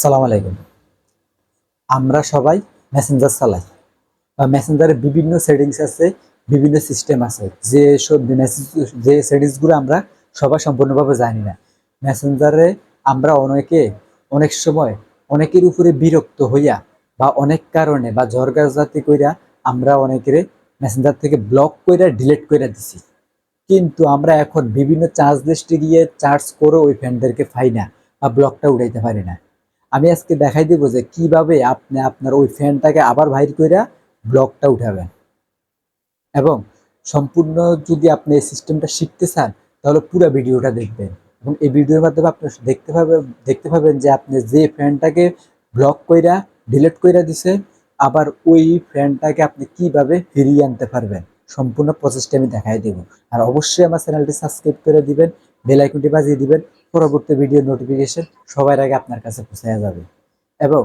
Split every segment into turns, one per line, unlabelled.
আসসালামু আলাইকুম। আমরা সবাই মেসেঞ্জার চালাই বা মেসেঞ্জারে বিভিন্ন সেটিংস আছে, বিভিন্ন সিস্টেম আছে। যেসব মেসেজ যে সেটিংসগুলো আমরা সবাই সম্পূর্ণভাবে জানি না। মেসেঞ্জারে আমরা অনেক সময় অনেকের উপরে বিরক্ত হইয়া বা অনেক কারণে বা ঝড়গাঝাতি কইরা আমরা অনেকের মেসেঞ্জার থেকে ব্লক কইরা ডিলিট কইরা দিছি। কিন্তু আমরা এখন বিভিন্ন চার্জ লিস্টে গিয়ে চার্জ করে ওই ফ্রেন্ডদেরকে পাই না বা ব্লকটা উঠাইতে পারি না। আমি আজকে দেখাই দিব যে কিভাবে আপনি আপনার ওই ফ্রেন্ডটাকে আবার বাইর কইরা ব্লকটা উঠাবেন। এবং সম্পূর্ণ যদি আপনি এই সিস্টেমটা শিখতে চান তাহলে পুরো ভিডিওটা দেখবেন, এবং এই ভিডিওর মাধ্যমে আপনি দেখতে পাবেন যে আপনি যে ফ্রেন্ডটাকে ব্লক কইরা ডিলিট কইরা দিছেন আবার ওই ফ্রেন্ডটাকে আপনি কিভাবে ফিরিয়ে আনতে পারবেন। সম্পূর্ণ প্রসেসটা আমি দেখাই দেব। আর অবশ্যই আমার চ্যানেলটি সাবস্ক্রাইব করে দিবেন, বেল আইকনটি বাজিয়ে দিবেন, পরবর্তী ভিডিওর নোটিফিকেশন সবার আগে আপনার কাছে পৌঁছে যাবে। এবং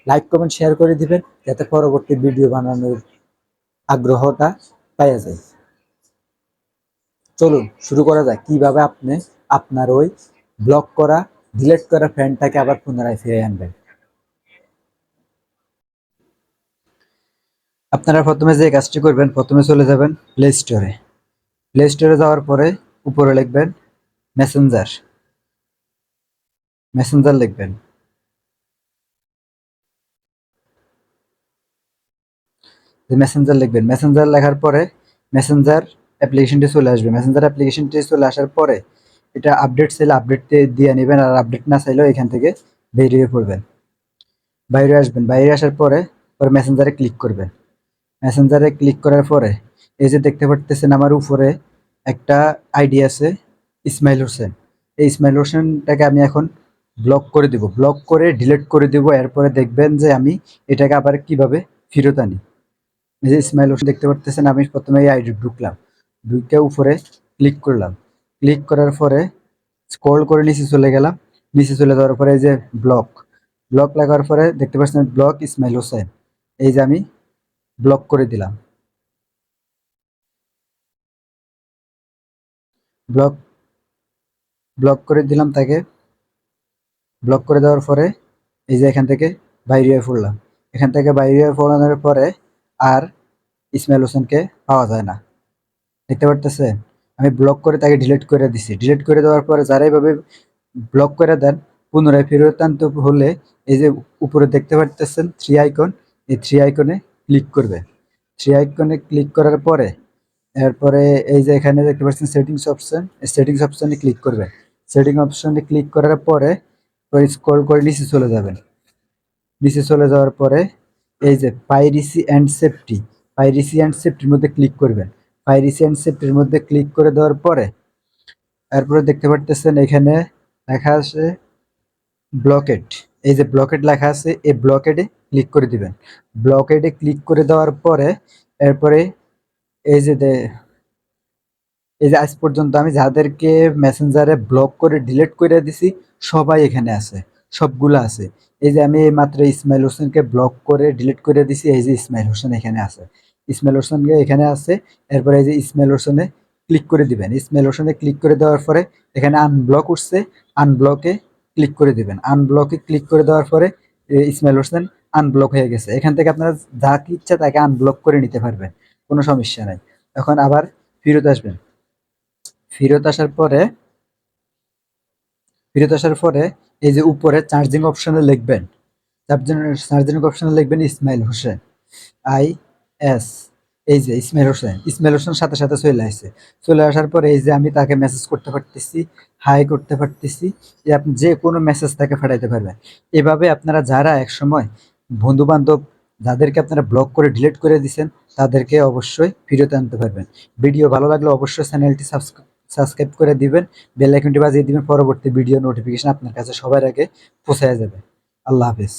লাইক কমেন্ট শেয়ার করে দিবেন যাতে পরবর্তী ভিডিও বানানোর আগ্রহটা পাওয়া যায়। চলুন শুরু করা যাক কিভাবে আপনি আপনার ওই ব্লক করা ডিলিট করা ফ্রেন্ডটাকে আবার পুনরায় ফিরে আনবেন। আপনারা প্রথমে যে কাজটি করবেন, প্রথমে চলে যাবেন প্লে স্টোরে। প্লে স্টোরে যাওয়ার পরে উপরে লিখবেন মেসেঞ্জার। মেসেঞ্জার লিখবেন। মেসেঞ্জার লিখবেন। মেসেঞ্জার লেখার পরে মেসেঞ্জার অ্যাপ্লিকেশনটি চলে আসবে। মেসেঞ্জার অ্যাপ্লিকেশনটি চলে আসার পরে এটা আপডেট চাইলে আপডেট দিয়ে নেবেন, আর আপডেট না চাইলেও এখান থেকে বেরিয়ে পড়বেন। বাইরে আসবেন। বাইরে আসার পরে মেসেঞ্জারে ক্লিক করবেন। মেসেঞ্জারে ক্লিক করার পরে এই যে দেখতে পারতেছেন আমার উপরে একটা আইডি আছে, ইসমাইল হোসেন। এই ইসমাইল হোসেনটাকে আমি এখন ব্লক করে দিব, ব্লক করে ডিলিট করে দিব। এরপরে দেখবেন যে আমি এটাকে আবার কিভাবে ফেরত আনি। এই যে ইসমাইল হোসেন দেখতে পারতেছেন, আমি প্রথমে এই আইডি ঢুকলাম, ঢুকে উপরে ক্লিক করলাম। ক্লিক করার পরে স্ক্রল করে নিচে চলে গেলাম। নিচে চলে যাওয়ার পরে এই যে ব্লক, ব্লক লাগার পরে দেখতে পাচ্ছেন ব্লক ইসমাইল হোসেন। এই যে আমি ব্লক করে দিলাম। ব্লক ব্লক করে দিলাম তাকে। ব্লক করে দেওয়ার পরে এই যে এখান থেকে বাইরে হয়ে পড়লাম। এখান থেকে বাইরে হয়ে পড়ানোর পরে আর ইসমাইল হোসেনকে পাওয়া যায় না। দেখতে পারতেছেন আমি ব্লক করে তাকে ডিলিট করে দিছি। ডিলিট করে দেওয়ার পরে যারা এইভাবে ব্লক করে দেন, পুনরায় ফেরত আনতে হলে এই যে উপরে দেখতে পারতেছেন থ্রি আইকন, এই থ্রি আইকনে ক্লিক করবে। থ্রি আইকনে ক্লিক করার পরে এরপরে এই যে এখানে দেখতে পাচ্ছেন সেটিংস অপশন, এই সেটিংস অপশনে ক্লিক করবে। সেটিং অপশনে ক্লিক করার পরে স্ক্রল করে নিচে চলে যাবেন। নিচে চলে যাওয়ার পরে এই যে piracy and safety, piracy and সেফটির মধ্যে ক্লিক করবেন। পাইরেসি অ্যান্ড সেফটির মধ্যে ক্লিক করে দেওয়ার পরে এরপরে দেখতে পারতেছেন এখানে লেখা আছে ব্লকেড। এই যে ব্লকেড লেখা আছে, এই ব্লকেডে ক্লিক করে দিবেন। ব্লকেডে ক্লিক করে দেওয়ার পরে এরপরে এই যে আজ পর্যন্ত আমি যাদেরকে মেসেঞ্জারে ব্লক করে ডিলিট করে দিছি সবাই এখানে আছে, সবগুলো আছে। এই যে আমি এই মাত্র ইসমাইল হোসেনকে ব্লক করে ডিলিট করে দিছি, এই যে ইসমাইল হোসেন এখানে আছে। ইসমাইল হোসেনকে এখানে আছে। এরপরে এই যে ইসমাইল হোসেনে ক্লিক করে দিবেন। ইসমাইল হোসেনে ক্লিক করে দেওয়ার পরে এখানে আনব্লক উঠছে, আনব্লকে ক্লিক করে দিবেন। আনব্লকে ক্লিক করে দেওয়ার পরে ইসমাইল হোসেন আনব্লক হয়ে গেছে। এখান থেকে আপনারা যাকে ইচ্ছা তাকে আনব্লক করে নিতে পারবেন, কোনো সমস্যা নাই। এখন আবার ফেরত আসবেন। ফেরত আসার পরে এই যে উপরে চার্জিং অপশনে লিখবেন, চার্জিং অপশনে লিখবেন ইসমাইল হোসেন, IS। এই যে ইসমাইল হোসেন, ইসমাইল হোসেন সাথে সাথে চলে আসছে। চলে আসার পরে এই যে আমি তাকে মেসেজ করতে পারতেছি, হাই করতে পারতেছি। যে আপনি যে কোনো মেসেজ তাকে পাঠাইতে পারবেন। এভাবে আপনারা যারা একসময় বন্ধু বান্ধব যাদেরকে আপনারা ব্লক করে ডিলিট করে দিচ্ছেন তাদেরকে অবশ্যই ফিরত আনতে পারবেন। ভিডিও ভালো লাগলে অবশ্যই চ্যানেলটি সাবস্ক্রাইব করে দিবেন, বেল আইকনটি বাজিয়ে দিবেন, পরবর্তী ভিডিও নোটিফিকেশন আপনার কাছে সবার আগে পৌঁছে যাবে। আল্লাহ হাফেজ।